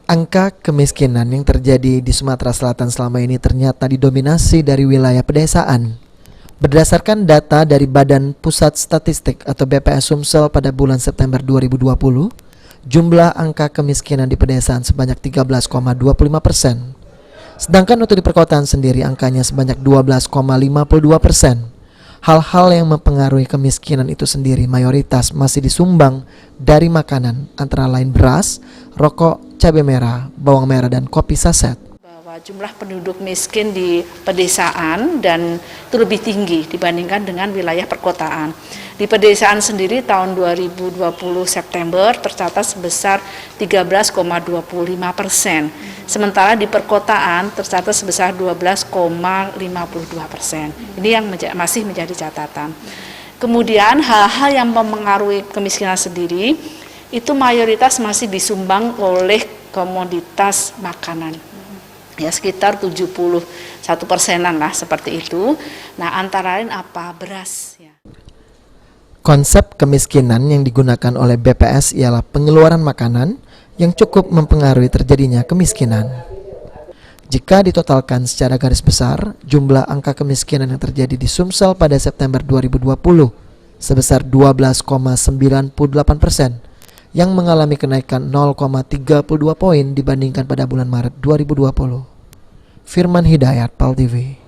Angka kemiskinan yang terjadi di Sumatera Selatan selama ini ternyata didominasi dari wilayah pedesaan. Berdasarkan data dari Badan Pusat Statistik atau BPS Sumsel pada bulan September 2020, jumlah angka kemiskinan di pedesaan sebanyak 13,25%. Sedangkan untuk di perkotaan sendiri angkanya sebanyak 12,52%. Hal-hal yang mempengaruhi kemiskinan itu sendiri mayoritas masih disumbang dari makanan antara lain beras, rokok, cabai merah, bawang merah, dan kopi saset. Bahwa jumlah penduduk miskin di pedesaan dan itu lebih tinggi dibandingkan dengan wilayah perkotaan. Di pedesaan sendiri tahun 2020 September tercatat sebesar 13,25%. Sementara di perkotaan tercatat sebesar 12,52%. Ini yang masih menjadi catatan. Kemudian hal-hal yang mempengaruhi kemiskinan sendiri itu mayoritas masih disumbang oleh komoditas makanan. Ya sekitar 71%-an lah seperti itu. Nah antara lain apa? Beras. Ya. Konsep kemiskinan yang digunakan oleh BPS ialah pengeluaran makanan yang cukup mempengaruhi terjadinya kemiskinan. Jika ditotalkan secara garis besar, jumlah angka kemiskinan yang terjadi di Sumsel pada September 2020 sebesar 12,98%, yang mengalami kenaikan 0,32 poin dibandingkan pada bulan Maret 2020. Firman Hidayat, PAL TV.